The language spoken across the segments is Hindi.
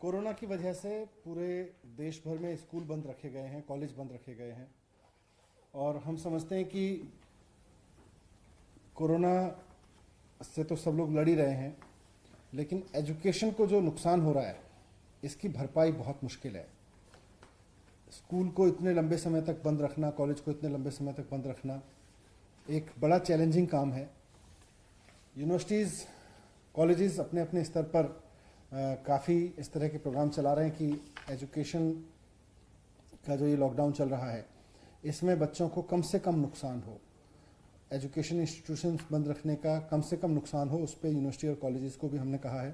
कोरोना की वजह से पूरे देश भर में स्कूल बंद रखे गए हैं, कॉलेज बंद रखे गए हैं और हम समझते हैं कि कोरोना से तो सब लोग लड़ ही रहे हैं, लेकिन एजुकेशन को जो नुकसान हो रहा है इसकी भरपाई बहुत मुश्किल है। स्कूल को इतने लंबे समय तक बंद रखना, कॉलेज को इतने लंबे समय तक बंद रखना एक बड़ा चैलेंजिंग काम है। यूनिवर्सिटीज़, कॉलेजेस अपने अपने स्तर पर काफ़ी इस तरह के प्रोग्राम चला रहे हैं कि एजुकेशन का जो ये लॉकडाउन चल रहा है इसमें बच्चों को कम से कम नुकसान हो, एजुकेशन इंस्टीट्यूशंस बंद रखने का कम से कम नुकसान हो। उस पर यूनिवर्सिटी और कॉलेजेस को भी हमने कहा है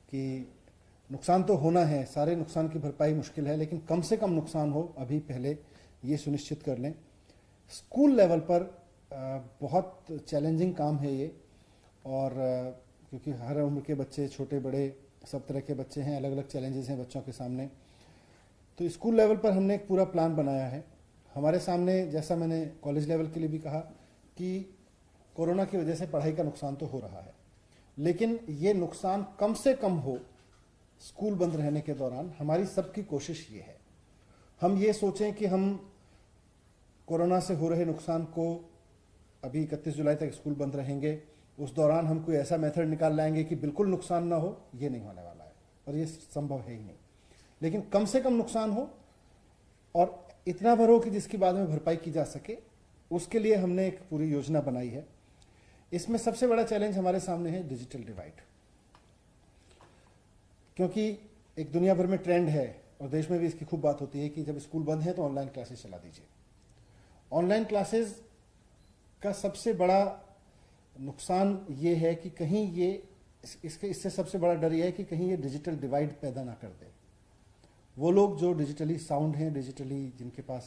कि नुकसान तो होना है, सारे नुकसान की भरपाई मुश्किल है, लेकिन कम से कम नुकसान हो अभी पहले ये सुनिश्चित कर लें। स्कूल लेवल पर बहुत चैलेंजिंग काम है ये, और क्योंकि हर उम्र के बच्चे, छोटे बड़े सब तरह के बच्चे हैं, अलग अलग चैलेंजेस हैं बच्चों के सामने। तो स्कूल लेवल पर हमने एक पूरा प्लान बनाया है। हमारे सामने, जैसा मैंने कॉलेज लेवल के लिए भी कहा, कि कोरोना की वजह से पढ़ाई का नुकसान तो हो रहा है, लेकिन ये नुकसान कम से कम हो स्कूल बंद रहने के दौरान। हमारी सबकी कोशिश ये है, हम ये सोचें कि हम कोरोना से हो रहे नुकसान को, अभी 31 जुलाई तक स्कूल बंद रहेंगे, उस दौरान हम कोई ऐसा मेथड निकाल लाएंगे कि बिल्कुल नुकसान ना हो, ये नहीं होने वाला है और ये संभव है ही नहीं। लेकिन कम से कम नुकसान हो और इतना भर हो कि जिसकी बाद में भरपाई की जा सके, उसके लिए हमने एक पूरी योजना बनाई है। इसमें सबसे बड़ा चैलेंज हमारे सामने है डिजिटल डिवाइड, क्योंकि एक दुनिया भर में ट्रेंड है और देश में भी इसकी खूब बात होती है कि जब स्कूल बंद है तो ऑनलाइन क्लासेस चला दीजिए। ऑनलाइन क्लासेस का सबसे बड़ा नुकसान ये है कि कहीं ये इससे सबसे बड़ा डर ये है कि कहीं ये डिजिटल डिवाइड पैदा ना कर दे। वो लोग जो डिजिटली साउंड हैं, डिजिटली जिनके पास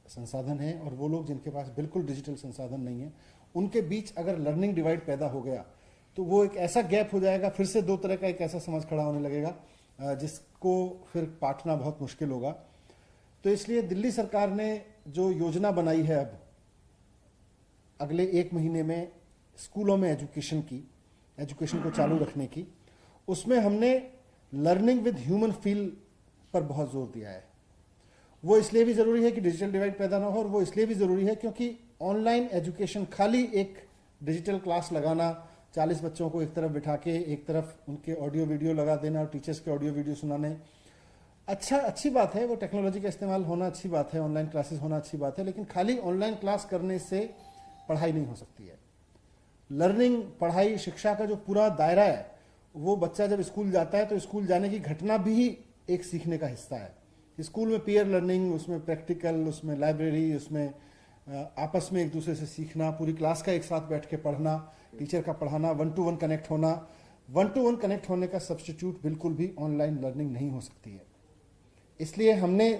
संसाधन हैं, और वो लोग जिनके पास बिल्कुल डिजिटल संसाधन नहीं है, उनके बीच अगर लर्निंग डिवाइड पैदा हो गया तो वो एक ऐसा गैप हो जाएगा, फिर से दो तरह का एक ऐसा समाज खड़ा होने लगेगा जिसको फिर पाटना बहुत मुश्किल होगा। तो इसलिए दिल्ली सरकार ने जो योजना बनाई है अब अगले 1 महीने में स्कूलों में एजुकेशन को चालू रखने की, उसमें हमने लर्निंग विद ह्यूमन फील पर बहुत जोर दिया है। वो इसलिए भी जरूरी है कि डिजिटल डिवाइड पैदा ना हो, और वो इसलिए भी जरूरी है क्योंकि ऑनलाइन एजुकेशन, खाली एक डिजिटल क्लास लगाना, 40 बच्चों को एक तरफ बिठा के एक तरफ उनके ऑडियो वीडियो लगा देना और टीचर्स के ऑडियो वीडियो सुनाने, अच्छी बात है, वो टेक्नोलॉजी का इस्तेमाल होना अच्छी बात है, ऑनलाइन क्लासेस होना अच्छी बात है, लेकिन खाली ऑनलाइन क्लास करने से पढ़ाई नहीं हो सकती है। लर्निंग, पढ़ाई, शिक्षा का जो पूरा दायरा है, वो बच्चा जब स्कूल जाता है तो स्कूल जाने की घटना भी एक सीखने का हिस्सा है। स्कूल में पीयर लर्निंग, उसमें प्रैक्टिकल, उसमें लाइब्रेरी, उसमें आपस में एक दूसरे से सीखना, पूरी क्लास का एक साथ बैठ के पढ़ना, टीचर का पढ़ाना, 1-to-1 कनेक्ट होना। 1-to-1 कनेक्ट होने का सब्स्टिट्यूट बिल्कुल भी ऑनलाइन लर्निंग नहीं हो सकती है। इसलिए हमने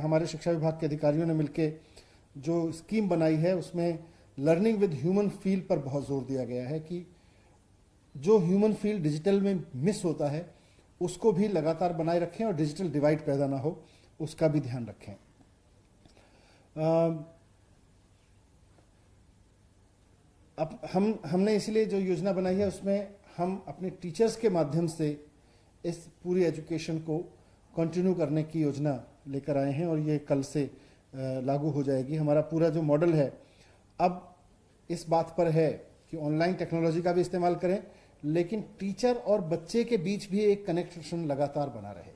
हमारे शिक्षा विभाग के अधिकारियों ने मिलकर जो स्कीम बनाई है उसमें लर्निंग विद ह्यूमन फील पर बहुत जोर दिया गया है कि जो ह्यूमन फील डिजिटल में मिस होता है उसको भी लगातार बनाए रखें और डिजिटल डिवाइड पैदा ना हो, उसका भी ध्यान रखें। अब हमने इसलिए जो योजना बनाई है उसमें हम अपने टीचर्स के माध्यम से इस पूरी एजुकेशन को कंटिन्यू करने की योजना लेकर आए हैं और ये कल से लागू हो जाएगी। हमारा पूरा जो मॉडल है अब इस बात पर है कि ऑनलाइन टेक्नोलॉजी का भी इस्तेमाल करें, लेकिन टीचर और बच्चे के बीच भी एक कनेक्शन लगातार बना रहे,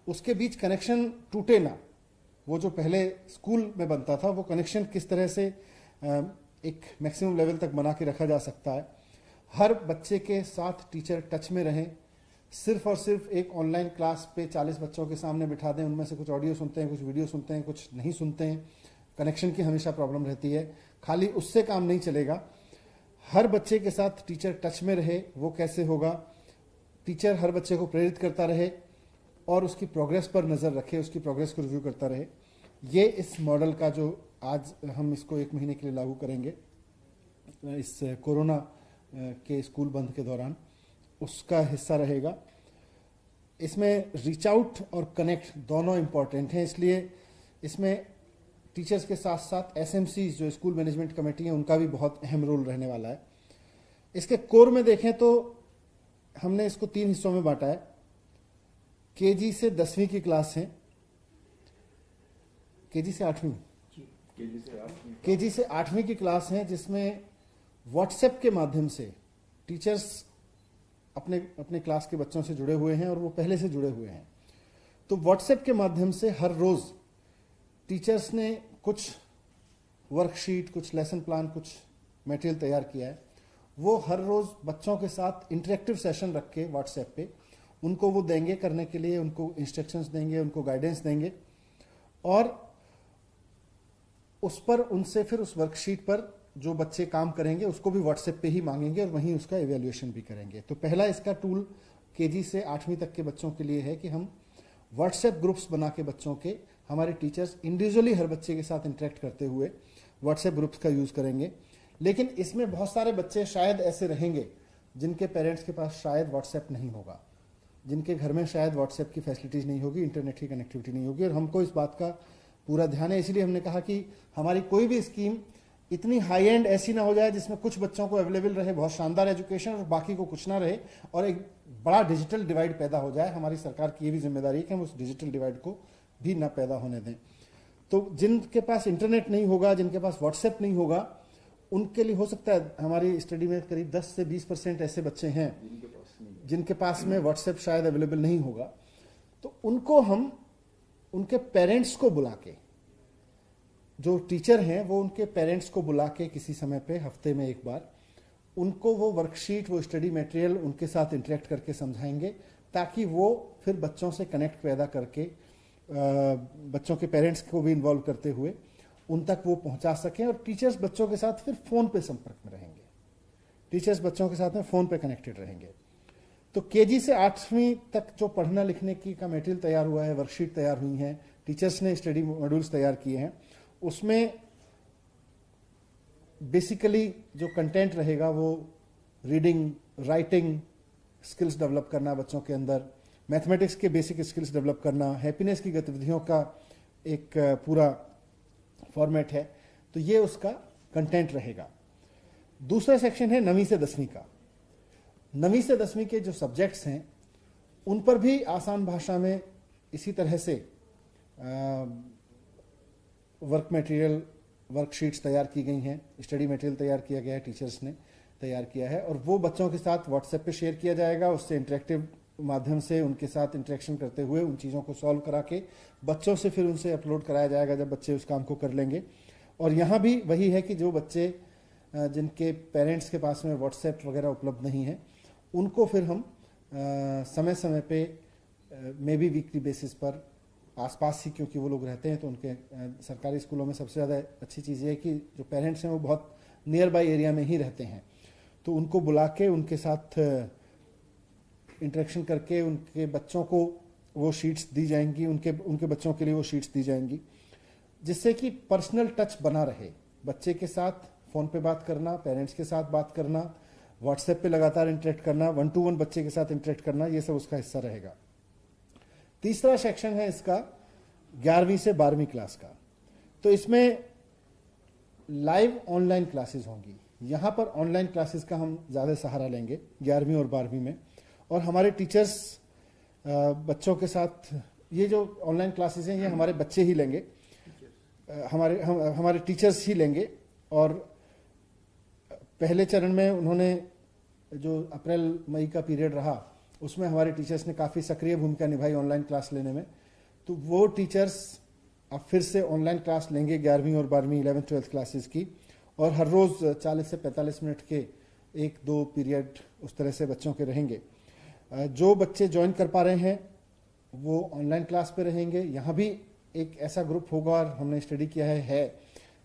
उसके बीच कनेक्शन टूटे ना। वो जो पहले स्कूल में बनता था वो कनेक्शन किस तरह से एक मैक्सिमम लेवल तक बना के रखा जा सकता है। हर बच्चे के साथ टीचर टच में रहें, सिर्फ और सिर्फ एक ऑनलाइन क्लास पे 40 बच्चों के सामने बिठा दें, उनमें से कुछ ऑडियो सुनते हैं, कुछ वीडियो सुनते हैं, कुछ नहीं सुनते हैं, कनेक्शन की हमेशा प्रॉब्लम रहती है। खाली उससे काम नहीं चलेगा, हर बच्चे के साथ टीचर टच में रहे। वो कैसे होगा? टीचर हर बच्चे को प्रेरित करता रहे और उसकी प्रोग्रेस पर नज़र रखे, उसकी प्रोग्रेस को रिव्यू करता रहे। ये इस मॉडल का जो आज हम इसको 1 महीने के लिए लागू करेंगे इस कोरोना के स्कूल बंद के दौरान, उसका हिस्सा रहेगा। इसमें रीच आउट और कनेक्ट दोनों इम्पॉर्टेंट हैं, इसलिए इसमें टीचर्स के साथ साथ एसएमसी जो स्कूल मैनेजमेंट कमेटी है उनका भी बहुत अहम रोल रहने वाला है। इसके कोर में देखें तो हमने इसको 3 हिस्सों में बांटा है। केजी से 10वीं की क्लास है, केजी से 8वीं, केजी से 8वीं की क्लास है, जिसमें व्हाट्सएप के माध्यम से टीचर्स अपने अपने क्लास के बच्चों से जुड़े हुए हैं और वो पहले से जुड़े हुए हैं। तो व्हाट्सएप के माध्यम से हर रोज टीचर्स ने कुछ वर्कशीट, कुछ लेसन प्लान, कुछ मटेरियल तैयार किया है। वो हर रोज बच्चों के साथ इंटरेक्टिव सेशन रख के व्हाट्सएप पे उनको वो देंगे करने के लिए, उनको इंस्ट्रक्शंस देंगे, उनको गाइडेंस देंगे और उस पर उनसे फिर उस वर्कशीट पर जो बच्चे काम करेंगे उसको भी व्हाट्सएप पे ही मांगेंगे और वहीं उसका इवैल्यूएशन भी करेंगे। तो पहला इसका टूल केजी से 8वीं तक के बच्चों के लिए है कि हम व्हाट्सएप ग्रुप्स बना के बच्चों के, हमारे टीचर्स इंडिविजुअली हर बच्चे के साथ इंटरेक्ट करते हुए व्हाट्सएप ग्रुप्स का यूज करेंगे। लेकिन इसमें बहुत सारे बच्चे शायद ऐसे रहेंगे जिनके पेरेंट्स के पास शायद व्हाट्सएप नहीं होगा, जिनके घर में शायद व्हाट्सएप की फैसिलिटीज नहीं होगी, इंटरनेट की कनेक्टिविटी नहीं होगी। और हमको इस बात का पूरा ध्यान है, इसलिए हमने कहा कि हमारी कोई भी स्कीम इतनी हाई एंड ऐसी ना हो जाए जिसमें कुछ बच्चों को अवेलेबल रहे बहुत शानदार एजुकेशन और बाकी को कुछ ना रहे और एक बड़ा डिजिटल डिवाइड पैदा हो जाए। हमारी सरकार की ये भी जिम्मेदारी है कि हम उस डिजिटल डिवाइड को भी ना पैदा होने दें। तो जिनके पास इंटरनेट नहीं होगा, जिनके पास व्हाट्सएप नहीं होगा, उनके लिए हो सकता है, हमारी स्टडी में करीब 10 से 20% ऐसे बच्चे हैं जिनके पास में व्हाट्सएप शायद अवेलेबल नहीं होगा। तो उनको हम उनके पेरेंट्स को बुला के, जो टीचर हैं वो उनके पेरेंट्स को बुला के किसी समय पे हफ्ते में एक बार उनको वो वर्कशीट, वो स्टडी मटेरियल उनके साथ इंटरेक्ट करके समझाएंगे, ताकि वो फिर बच्चों से कनेक्ट पैदा करके बच्चों के पेरेंट्स को भी इन्वॉल्व करते हुए उन तक वो पहुंचा सकें और टीचर्स बच्चों के साथ फिर फोन पे संपर्क में रहेंगे, टीचर्स बच्चों के साथ में फोन पे कनेक्टेड रहेंगे। तो केजी से 8वीं तक जो पढ़ना लिखने की का मटेरियल तैयार हुआ है, वर्कशीट तैयार हुई हैं, टीचर्स ने स्टडी मॉड्यूल्स तैयार किए हैं, उसमें बेसिकली जो कंटेंट रहेगा वो रीडिंग, राइटिंग स्किल्स डेवलप करना बच्चों के अंदर, मैथमेटिक्स के बेसिक स्किल्स डेवलप करना, हैप्पीनेस की गतिविधियों का एक पूरा फॉर्मेट है। तो ये उसका कंटेंट रहेगा। दूसरा सेक्शन है 9वीं से 10वीं का। 9वीं से 10वीं के जो सब्जेक्ट्स हैं उन पर भी आसान भाषा में इसी तरह से वर्क मटेरियल, वर्कशीट्स तैयार की गई हैं, स्टडी मटेरियल तैयार किया गया है, टीचर्स ने तैयार किया है और वो बच्चों के साथ व्हाट्सएप पे शेयर किया जाएगा। उससे इंटरेक्टिव माध्यम से उनके साथ इंटरेक्शन करते हुए उन चीज़ों को सॉल्व करा के बच्चों से फिर उनसे अपलोड कराया जाएगा जब बच्चे उस काम को कर लेंगे। और यहाँ भी वही है कि जो बच्चे जिनके पेरेंट्स के पास में व्हाट्सएप वगैरह उपलब्ध नहीं है उनको फिर हम समय समय पे मे बी वीकली बेसिस पर आसपास ही, क्योंकि वो लोग रहते हैं तो उनके सरकारी स्कूलों में सबसे ज़्यादा अच्छी चीज़ ये है कि जो पेरेंट्स हैं वो बहुत नियर बाई एरिया में ही रहते हैं, तो उनको बुला के उनके साथ इंटरेक्शन करके उनके बच्चों को वो शीट्स दी जाएंगी, उनके बच्चों के लिए वो शीट्स दी जाएंगी, जिससे कि पर्सनल टच बना रहे। बच्चे के साथ फ़ोन पे बात करना, पेरेंट्स के साथ बात करना, व्हाट्सएप पे लगातार इंटरेक्ट करना, 1 to 1 बच्चे के साथ इंटरेक्ट करना, ये सब उसका हिस्सा रहेगा। तीसरा सेक्शन है इसका 11वीं से 12वीं क्लास का। तो इसमें लाइव ऑनलाइन क्लासेस होंगी। यहाँ पर ऑनलाइन क्लासेस का हम ज़्यादा सहारा लेंगे 11वीं और 12वीं में, और हमारे टीचर्स बच्चों के साथ, ये जो ऑनलाइन क्लासेस हैं ये हमारे बच्चे ही लेंगे, हमारे टीचर्स ही लेंगे। और पहले चरण में उन्होंने जो अप्रैल मई का पीरियड रहा उसमें हमारे टीचर्स ने काफ़ी सक्रिय भूमिका निभाई ऑनलाइन क्लास लेने में। तो वो टीचर्स अब फिर से ऑनलाइन क्लास लेंगे 11वीं और 12वीं 11th 12th क्लासेस की, और हर रोज़ 40 से 45 मिनट के 1-2 पीरियड उस तरह से बच्चों के रहेंगे। जो बच्चे ज्वाइन कर पा रहे हैं वो ऑनलाइन क्लास पे रहेंगे। यहाँ भी एक ऐसा ग्रुप होगा, और हमने स्टडी किया है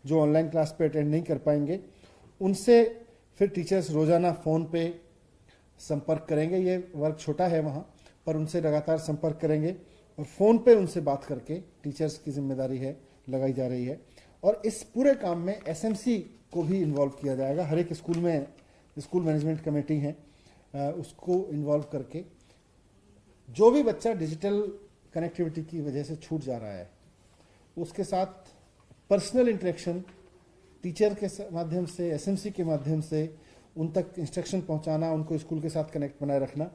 जो ऑनलाइन क्लास पे अटेंड नहीं कर पाएंगे, उनसे फिर टीचर्स रोज़ाना फ़ोन पे संपर्क करेंगे। ये वर्क छोटा है वहाँ पर, उनसे लगातार संपर्क करेंगे और फ़ोन पे उनसे बात करके टीचर्स की जिम्मेदारी है लगाई जा रही है। और इस पूरे काम में एसएमसी को भी इन्वॉल्व किया जाएगा। हर एक स्कूल में स्कूल मैनेजमेंट कमेटी है, उसको इन्वॉल्व करके जो भी बच्चा डिजिटल कनेक्टिविटी की वजह से छूट जा रहा है उसके साथ पर्सनल इंटरेक्शन टीचर के माध्यम से, एसएमसी के माध्यम से उन तक इंस्ट्रक्शन पहुंचाना, उनको स्कूल के साथ कनेक्ट बनाए रखना,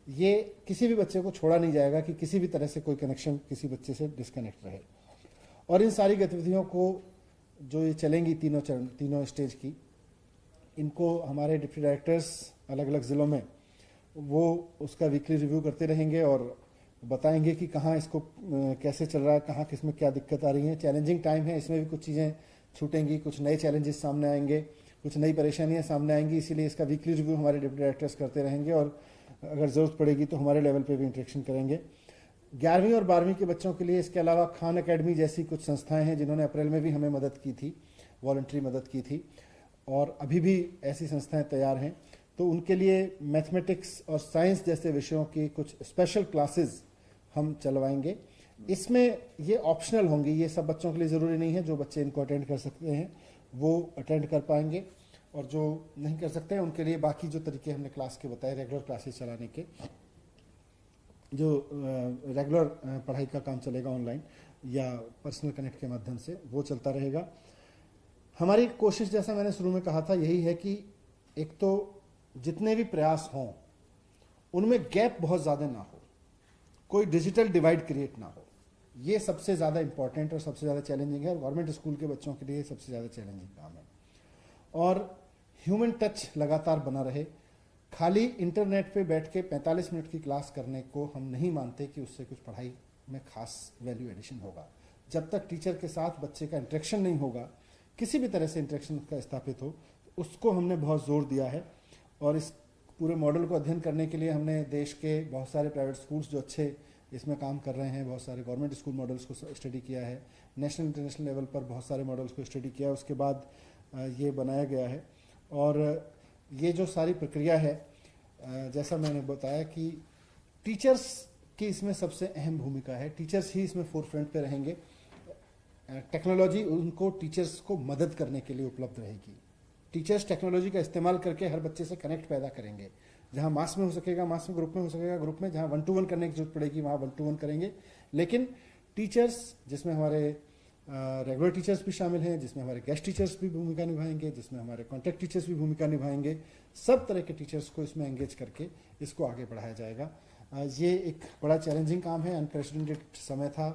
ये किसी भी बच्चे को छोड़ा नहीं जाएगा कि किसी भी तरह से कोई कनेक्शन किसी बच्चे से डिस्कनेक्ट रहे। और इन सारी गतिविधियों को जो ये चलेंगी तीनों स्टेज की, इनको हमारे डिप्टी डायरेक्टर्स अलग अलग ज़िलों में वो उसका वीकली रिव्यू करते रहेंगे और बताएंगे कि कहाँ इसको कैसे चल रहा है, कहाँ किस में क्या दिक्कत आ रही है। चैलेंजिंग टाइम है, इसमें भी कुछ चीज़ें छूटेंगी, कुछ नए चैलेंजेस सामने आएंगे, कुछ नई परेशानियां सामने आएंगी, इसीलिए इसका वीकली रिव्यू हमारे डिप्टी डायरेक्टर्स करते रहेंगे और अगर ज़रूरत पड़ेगी तो हमारे लेवल पे भी इंटरेक्शन करेंगे। 11वीं और 12वीं के बच्चों के लिए इसके अलावा खान अकेडमी जैसी कुछ संस्थाएं हैं जिन्होंने अप्रैल में भी हमें मदद की थी, वॉलंटरी मदद की थी, और अभी भी ऐसी संस्थाएं तैयार हैं। तो उनके लिए मैथमेटिक्स और साइंस जैसे विषयों की कुछ स्पेशल क्लासेस हम चलवाएंगे। इसमें ये ऑप्शनल होंगी, ये सब बच्चों के लिए ज़रूरी नहीं है। जो बच्चे इनको अटेंड कर सकते हैं वो अटेंड कर पाएंगे, और जो नहीं कर सकते हैं उनके लिए बाकी जो तरीके हमने क्लास के बताए, रेगुलर क्लासेस चलाने के, जो रेगुलर पढ़ाई का काम चलेगा ऑनलाइन या पर्सनल कनेक्ट के माध्यम से, वो चलता रहेगा। हमारी कोशिश, जैसा मैंने शुरू में कहा था, यही है कि एक तो जितने भी प्रयास हों उनमें गैप बहुत ज़्यादा ना हो, कोई डिजिटल डिवाइड क्रिएट ना हो। ये सबसे ज़्यादा इंपॉर्टेंट और सबसे ज़्यादा चैलेंजिंग है, और गवर्नमेंट स्कूल के बच्चों के लिए सबसे ज़्यादा चैलेंजिंग काम है। और ह्यूमन टच लगातार बना रहे। खाली इंटरनेट पे बैठ के 45 मिनट की क्लास करने को हम नहीं मानते कि उससे कुछ पढ़ाई में खास वैल्यू एडिशन होगा। जब तक टीचर के साथ बच्चे का इंटरेक्शन नहीं होगा, किसी भी तरह से इंटरेक्शन का स्थापित हो, उसको हमने बहुत जोर दिया है। और इस पूरे मॉडल को अध्ययन करने के लिए हमने देश के बहुत सारे प्राइवेट स्कूल्स जो अच्छे इसमें काम कर रहे हैं, बहुत सारे गवर्नमेंट स्कूल मॉडल्स को स्टडी किया है, नेशनल इंटरनेशनल लेवल पर बहुत सारे मॉडल्स को स्टडी किया है, उसके बाद ये बनाया गया है। और ये जो सारी प्रक्रिया है, जैसा मैंने बताया कि टीचर्स की इसमें सबसे अहम भूमिका है, टीचर्स ही इसमें फोरफ्रंट पे रहेंगे। टेक्नोलॉजी उनको, टीचर्स को मदद करने के लिए उपलब्ध रहेगी। टीचर्स टेक्नोलॉजी का इस्तेमाल करके हर बच्चे से कनेक्ट पैदा करेंगे। जहाँ मास में हो सकेगा मास में, ग्रुप में हो सकेगा ग्रुप में, जहाँ 1 to 1 करने की जरूरत पड़ेगी वहाँ 1 to 1 करेंगे। लेकिन टीचर्स, जिसमें हमारे रेगुलर टीचर्स भी शामिल हैं, जिसमें हमारे गेस्ट टीचर्स भी भूमिका निभाएंगे, जिसमें हमारे कॉन्टैक्ट टीचर्स भी भूमिका निभाएंगे, सब तरह के टीचर्स को इसमें एंगेज करके इसको आगे बढ़ाया जाएगा। ये एक बड़ा चैलेंजिंग काम है, अनप्रेसिडेंटेड समय था,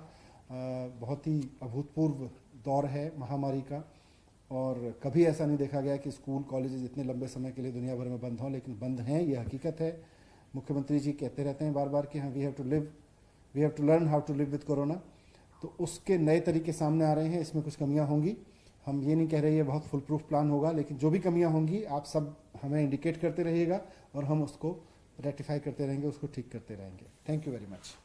बहुत ही अभूतपूर्व दौर है महामारी का, और कभी ऐसा नहीं देखा गया कि स्कूल कॉलेजेस इतने लंबे समय के लिए दुनिया भर में बंद हों, लेकिन बंद हैं, ये हकीकत है। मुख्यमंत्री जी कहते रहते हैं बार बार कि हाँ, we have to learn how to live with corona. तो उसके नए तरीके सामने आ रहे हैं, इसमें कुछ कमियां होंगी। हम ये नहीं कह रहे ये बहुत फुल प्रूफ प्लान होगा, लेकिन जो भी कमियां होंगी आप सब हमें इंडिकेट करते रहिएगा और हम उसको रेक्टिफाई करते रहेंगे, उसको ठीक करते रहेंगे। Thank you very much.